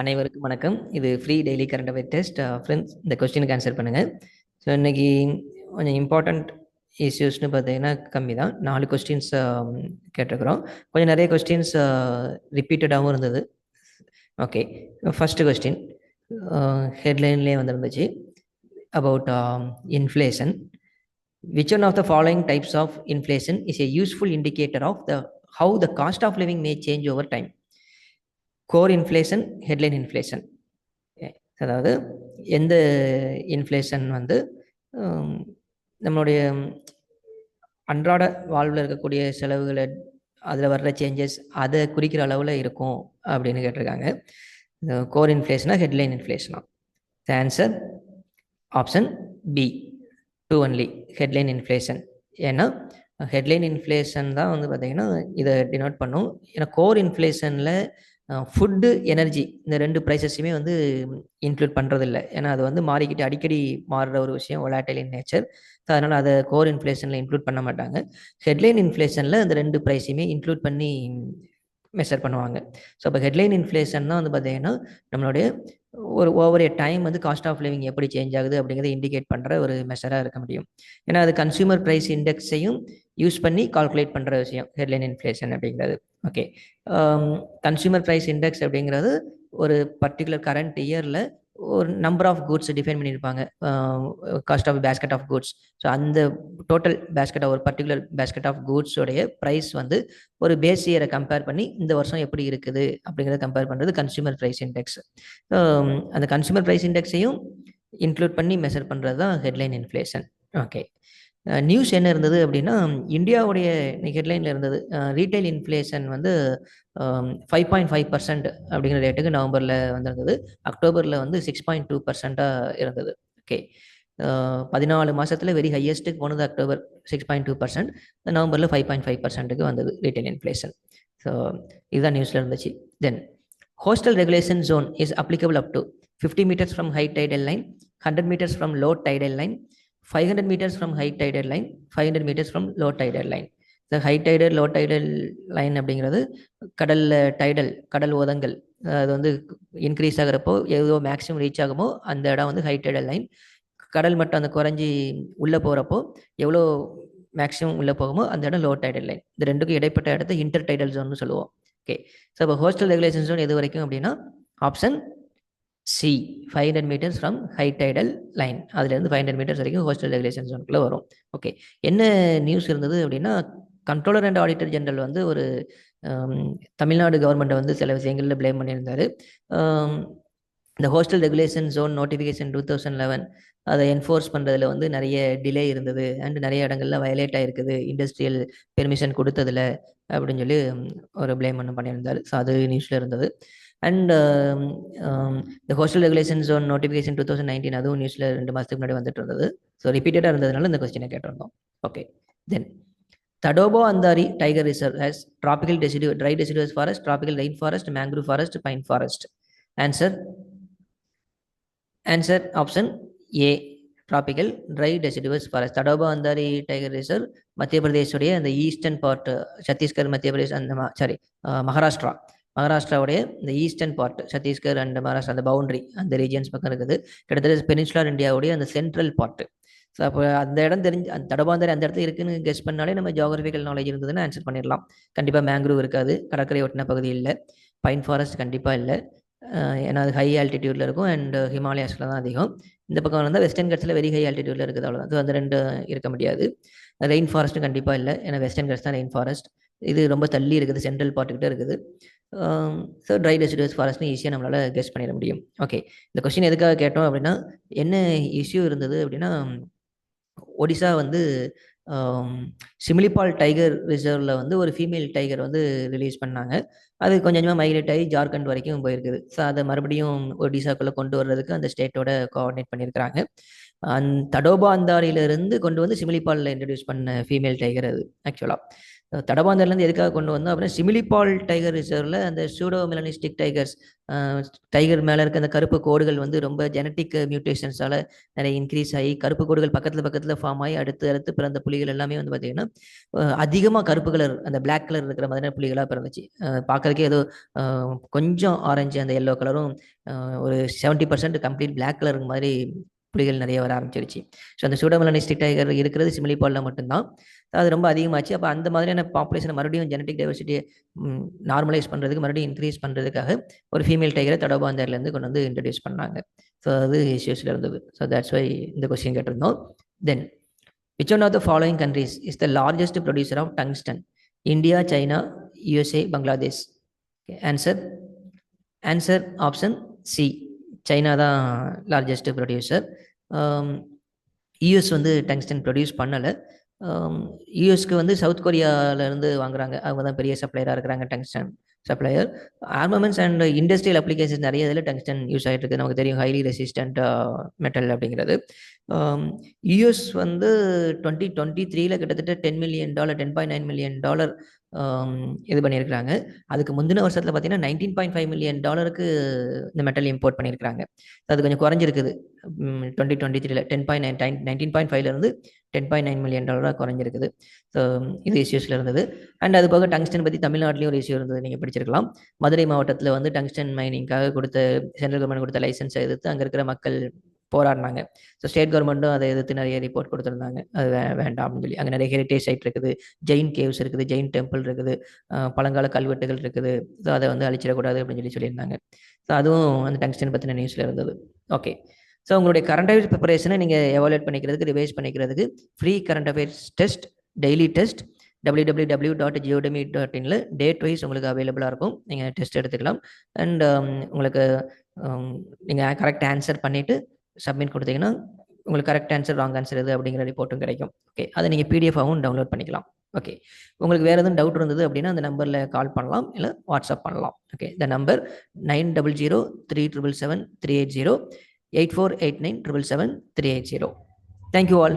அனைவருக்கும் வணக்கம். இது free daily current affair test. Friends, இந்த கொஸ்டினுக்கு ஆன்சர் பண்ணுங்கள். ஸோ இன்றைக்கி கொஞ்சம் இம்பார்ட்டண்ட் இஷ்யூஸ்னு பார்த்தீங்கன்னா கம்மி தான். 4 கொஸ்டின்ஸ் கேட்டிருக்கிறோம். கொஞ்சம் நிறைய கொஸ்டின்ஸ் ரிப்பீட்டடாகவும் இருந்தது. ஓகே, ஃபஸ்ட்டு கொஸ்டின் ஹெட்லைன்லேயே வந்துருந்துச்சு. About inflation. Which one of the following types of inflation is a useful indicator of how the cost of living may change over time? Core inflation, headline inflation. அதாவது எந்த inflation வந்து நம்மளுடைய அன்றாட வாழ்வில் இருக்கக்கூடிய செலவுகளை, அதில் வர்ற சேஞ்சஸ் அதை குறிக்கிற அளவில் இருக்கும் அப்படின்னு கேட்டிருக்காங்க. கோர் இன்ஃப்ளேஷனா ஹெட்லைன் இன்ஃப்ளேஷனா? The answer option B, 2 only, headline inflation. ஏன்னா ஹெட்லைன் இன்ஃப்ளேஷன் தான் வந்து பார்த்திங்கன்னா இதை டினோட் பண்ணும். ஏன்னா கோர் இன்ஃப்ளேஷனில் ஃபுட்டு, எனர்ஜி இந்த 2 ப்ரைஸஸுமே வந்து இன்க்ளூட் பண்ணுறதில்ல. ஏன்னா அது வந்து மாறிக்கிட்டு அடிக்கடி மாறுற ஒரு விஷயம், வொலாட்டைல் இன் நேச்சர். ஸோ அதனால் அதை கோர் இன்ஃப்ளேஷனில் இன்க்ளூட் பண்ண மாட்டாங்க. ஹெட்லைன் இன்ஃப்ளேஷனில் அந்த 2 ப்ரைஸையுமே இன்க்ளூட் பண்ணி மெஷர் பண்ணுவாங்க. ஸோ அப்போ ஹெட்லைன் இன்ஃப்ளேஷன் தான் வந்து பார்த்திங்கன்னா நம்மளுடைய ஒரு ஓவர் ஏ டைம் வந்து காஸ்ட் ஆஃப் லிவிங் எப்படி சேஞ்ச் ஆகுது அப்படிங்கிறத இண்டிகேட் பண்ணுற ஒரு மெஷராக இருக்க முடியும். ஏன்னா அது கன்சியூமர் ப்ரைஸ் இண்டெக்ஸையும் யூஸ் பண்ணி கால்குலேட் பண்ணுற விஷயம் ஹெட்லைன் இன்ஃப்ளேஷன் அப்படிங்கிறது. ஓகே, கன்சியூமர் ப்ரைஸ் இண்டெக்ஸ் அப்படிங்கிறது ஒரு பர்டிகுலர் கரண்ட் இயரில் ஒரு நம்பர் ஆஃப் குட்ஸ் டிஃபைன் பண்ணியிருப்பாங்க, cost of basket of goods. So அந்த டோட்டல் பேஸ்கெட், ஒரு பர்டிகுலர் பேஸ்கெட் ஆஃப் குட்ஸோடைய ப்ரைஸ் வந்து ஒரு பேஸ் இயரை கம்பேர் பண்ணி இந்த வருஷம் எப்படி இருக்குது அப்படிங்கிறத கம்பேர் பண்ணுறது கன்சியூமர் ப்ரைஸ் இண்டெக்ஸ். அந்த கன்சியூமர் ப்ரைஸ் இண்டெக்ஸையும் இன்க்ளூட் பண்ணி மெஷர் பண்ணுறது தான் ஹெட்லைன் இன்ஃப்ளேஷன். ஓகே, நியூஸ் என்ன இருந்தது அப்படின்னா இந்தியாவுடைய ஹெட்லைனில் இருந்தது ரீட்டைல் இன்ஃப்ளேஷன் வந்து 5.5% அப்படிங்கிற ரேட்டுக்கு நவம்பரில் வந்திருந்தது. அக்டோபரில் வந்து 6.2% இருந்தது. ஓகே, 14 மாதத்தில் வெரி ஹையஸ்ட்டுக்கு போனது அக்டோபர் 6.2%, நவம்பரில் 5.5%க்கு வந்தது ரீட்டைல் இன்ஃப்ளேஷன். ஸோ இதுதான் நியூஸில் இருந்துச்சு. Then coastal regulation zone is applicable up to 50 meters from high tidal line, 100 meters from low tidal line, 500 meters from high tidal line, 500 meters from low tidal line. இந்த high tidal, low tidal line அப்படிங்கிறது கடலில் tidal, கடல் ஓதங்கள், அது வந்து increase ஆகிறப்போ எவ்வளோ maximum reach ஆகுமோ அந்த இடம் வந்து ஹை டைடல் லைன். கடல் மட்டும் அந்த குறைஞ்சி உள்ளே போகிறப்போ எவ்வளோ மேக்ஸிமம் உள்ளே போகுமோ அந்த இடம் லோ டைடல் லைன். இந்த ரெண்டுக்கும் இடைப்பட்ட இடத்த இன்டர் டைடல் ஜோன்னு சொல்லுவோம். ஓகே, ஸோ இப்போ கோஸ்டல் ரெகுலேஷன் ஜோன் எது வரைக்கும் அப்படின்னா option C, 500 meters from high tidal line. அதுலேருந்து 500 meters வரைக்கும் கோஸ்டல் ரெகுலேஷன் ஜோனுக்குள்ளே வரும். ஓகே, என்ன நியூஸ் இருந்தது அப்படின்னா கண்ட்ரோலர் அண்ட் ஆடிட்டர் ஜெனரல் வந்து ஒரு தமிழ்நாடு கவர்மெண்ட்டை வந்து சில விஷயங்களில் ப்ளேம் பண்ணியிருந்தார். இந்த ஹோஸ்டல் ரெகுலேஷன் ஜோன் நோட்டிஃபிகேஷன் 2011 அதை என்ஃபோர்ஸ் பண்ணுறதுல வந்து நிறைய டிலே இருந்தது அண்ட் நிறைய இடங்கள்ல வயலேட் ஆகிருக்குது இண்டஸ்ட்ரியல் பெர்மிஷன் கொடுத்ததில்ல அப்படின்னு சொல்லி ஒரு ப்ளேம் ஒன்று பண்ணியிருந்தார். ஸோ அது நியூஸில் இருந்தது. அண்ட் இந்த ஹோஸ்டல் ரெகுலேஷன் ஜோன் நோட்டிஃபிகேஷன் 2019 அதுவும் நியூஸில் 2 மாதத்துக்கு முன்னாடி வந்துட்டு இருந்தது. ஸோ ரிப்பீட்டடாக இருந்ததுனால இந்த கொஸ்டினை கேட்டிருந்தோம். Okay, then Tadoba Andhari tiger reserve has tropical dry deciduous forest, tropical rain forest, mangrove forest, pine forest. Answer option A, tropical dry deciduous forest. Tadoba Andhari tiger reserve மத்திய பிரதேஷுடைய அந்த ஈஸ்டர்ன் பார்ட், சத்தீஸ்கர், மத்திய பிரதேஷ், அந்த மகாராஷ்டிராவுடைய இந்த eastern part, Chhattisgarh and Maharashtra அந்த பவுண்டரி, அந்த regions பக்கம் இருக்குது. கிட்டத்தட்ட பெனின்சுலர் இந்தியாவுடைய அந்த சென்ட்ரல் பார்ட். ஸோ அப்போ அந்த இடம் தெரிஞ்சு, அந்த தடபாந்தாரி அந்த இடத்துல இருக்குன்னு கெஸ் பண்ணாலே நம்ம ஜியோகிராஃபிக்கல் நாலேஜ் இருந்ததுன்னு ஆன்சர் பண்ணிடலாம். கண்டிப்பாக மேங்க்ரூவ் இருக்காது, கடற்கரை ஒட்டின பகுதி இல்லை. பைன் ஃபாரஸ்ட் கண்டிப்பாக இல்லை, ஏன்னா அது ஹை ஆல்டிடியூடில் இருக்கும் அண்ட் ஹிமாலயாஸில் தான் அதிகம். இந்த பக்கம் வந்தால் வெஸ்டர்ன் கட்ஸில் வெரி ஹை ஆல்டிடியூடில் இருக்குது, அவ்வளோதான். ஸோ அந்த 2 இருக்க முடியாது. ரெயின் ஃபாரஸ்ட்டும் கண்டிப்பாக இல்லை, ஏன்னா வெஸ்டர்ன் கட்ஸ் தான் ரெயின் ஃபாரஸ்ட். இது ரொம்ப தள்ளி இருக்குது, சென்ட்ரல் பார்ட்டுக்கிட்ட இருக்குது. ஸோ ட்ரை டெசிடுவஸ் ஃபாரஸ்ட்னு ஈஸியாக நம்மளால் கெஸ் பண்ணிட முடியும். ஓகே, இந்த கொஸ்டின் எதுக்காக கேட்டோம் அப்படின்னா என்ன இஷ்யூ இருந்தது அப்படின்னா ஒடிசா வந்து சிமிலிபால் டைகர் ரிசர்வில் வந்து ஒரு ஃபீமேல் டைகர் வந்து ரிலீஸ் பண்ணாங்க. அது கொஞ்சம் கொஞ்சமாக மைக்ரேட் ஆகி ஜார்க்கண்ட் வரைக்கும் போயிருக்குது. ஸோ அதை மறுபடியும் ஒடிசாக்குள்ளே கொண்டு வர்றதுக்கு அந்த ஸ்டேட்டோட கோஆர்டினேட் பண்ணியிருக்கிறாங்க. தடோபா அந்தாரியிலிருந்து கொண்டு வந்து சிமிலிபாலில் இன்ட்ரடியூஸ் பண்ண ஃபீமேல் டைகர் அது ஆக்சுவலாக. தடபாந்தர்லேருந்து எதுக்காக கொண்டு வந்தோம் அப்படின்னா சிமிலிபால் டைகர் ரிசர்வில் அந்த சூடோ மெலனிஸ்டிக் டைகர்ஸ் டைகர் மேலே இருக்க அந்த கருப்பு கோடுகள் வந்து ரொம்ப ஜெனட்டிக் மியூட்டேஷன்ஸால் நிறைய இன்க்ரீஸ் ஆகி கருப்பு கோடுகள் பக்கத்தில் ஃபார்ம் ஆகி அடுத்து பிறந்த புலிகள் எல்லாமே வந்து பார்த்திங்கன்னா அதிகமாக கருப்பு கலர் அந்த பிளாக் கலர் இருக்கிற மாதிரியான புலிகளாக பிறந்துச்சு. பார்க்கறதுக்கே ஏதோ கொஞ்சம் ஆரஞ்சு அந்த எல்லோ கலரும் ஒரு 70% கம்ப்ளீட் பிளாக் கலருக்கு மாதிரி புலிகள் நிறைய வர ஆரம்பிச்சிருச்சு. ஸோ அந்த சூடோமெலனிஸ்டிக் டைகர் இருக்கிறது சிமிலிபாலில் மட்டும்தான். அது ரொம்ப அதிகமாச்சு. அப்போ அந்த மாதிரியான பாப்புலேஷனை மறுபடியும் ஜெனட்டிக் டைவர்சிட்டியை நார்மலைஸ் பண்ணுறதுக்கு மறுபடியும் இன்க்ரீஸ் பண்ணுறதுக்காக ஒரு ஃபீமேல் டைகரை தடோபாந்தர்லேருந்து கொண்டு வந்து இன்ட்ரடியூஸ் பண்ணாங்க. ஸோ அது இஷ்யூஸில் இருந்தது. ஸோ தட்ஸ் வை இந்த கொஸ்டின் கேட்டிருந்தோம். தென் which one of the following countries is the largest producer of tungsten? India, China, USA, Bangladesh. Okay, answer option C. China தான் லார்ஜஸ்ட் ப்ரொடியூசர். யூஎஸ் வந்து tungsten produce பண்ணலை. யூஎஸ்க்கு வந்து south கொரியாவிலேருந்து வாங்குறாங்க. அவங்க தான் பெரிய சப்ளையராக இருக்கிறாங்க, tungsten supplier. Armaments and industrial applications நிறைய இதில் டங்ஸ்டன் யூஸ் ஆகிட்டு இருக்குது. நமக்கு தெரியும் ஹைலி ரெசிஸ்டன்ட் மெட்டல் அப்படிங்கிறது. யூஎஸ் வந்து 2023 கிட்டத்தட்ட $10 million $10.9 million இது பண்ணியிருக்கிறாங்க. அதுக்கு முந்தின வருஷத்தில் பார்த்தீங்கன்னா $19.5 million இந்த மெட்டல் இம்போர்ட் பண்ணியிருக்கிறாங்க. அது கொஞ்சம் குறைஞ்சிருக்குது 2023 19.5 $10.9 million குறைஞ்சிருக்குது. ஸோ இது இஷ்யூஸில் இருந்தது. அண்ட் அது போக டங்ஸ்டன் பற்றி தமிழ்நாட்டிலையும் ஒரு இஷ்யூ இருந்தது, நீங்கள் படிச்சிருக்கலாம். மதுரை மாவட்டத்தில் வந்து டங்ஸ்டன் மைனிங்காக கொடுத்த சென்ட்ரல் கவர்மெண்ட் கொடுத்த லைசன்ஸை எதிர்த்து அங்கே இருக்கிற மக்கள் போராடினாங்க. ஸோ ஸ்டேட் கவர்மெண்ட்டும் அதை எதிர்த்து நிறைய ரிப்போர்ட் கொடுத்துருந்தாங்க, அது வேண்டாம் அப்படின்னு சொல்லி. அங்கே நிறைய ஹெரிட்டேஜ் சைட் இருக்குது, ஜெயின் கேவ்ஸ் இருக்குது, ஜெயின் டெம்பிள் இருக்குது, பழங்கால கல்வெட்டுகள் இருக்குது. ஸோ அதை வந்து அழிச்சிடக்கூடாது அப்படின்னு சொல்லியிருந்தாங்க. ஸோ அதுவும் அந்த டங்ஸ்டன் பற்றின நியூஸில் இருந்தது. ஓகே, ஸோ உங்களுடைய கரண்ட் அஃபேர்ஸ் ப்ரிப்பரேஷனை நீங்கள் எவாலுவேட் பண்ணிக்கிறதுக்கு, ரிவைஸ் பண்ணிக்கிறதுக்கு free current affairs test, daily test www.geodemy.inல டேட் வைஸ் உங்களுக்கு அவைலபிளாக இருக்கும். நீங்கள் டெஸ்ட் எடுத்துக்கலாம். அண்ட் உங்களுக்கு நீங்கள் கரெக்ட் ஆன்சர் பண்ணிவிட்டு சப்மிட் கொடுத்தீங்கன்னா உங்களுக்கு கரெக்ட் ஆன்சர், ராங் ஆன்சர் எது அப்படிங்கிற ரிப்போர்ட்டும் கிடைக்கும். ஓகே, அதை நீங்கள் பிடிஎஃபாகவும் டவுன்லோட் பண்ணிக்கலாம். ஓகே, உங்களுக்கு வேறு எதுவும் டவுட் இருந்தது அப்படின்னா அந்த நம்பரில் கால் பண்ணலாம், இல்லை வாட்ஸ்அப் பண்ணலாம். ஓகே, இந்த நம்பர் 9003777380 8489777380. Thank you all.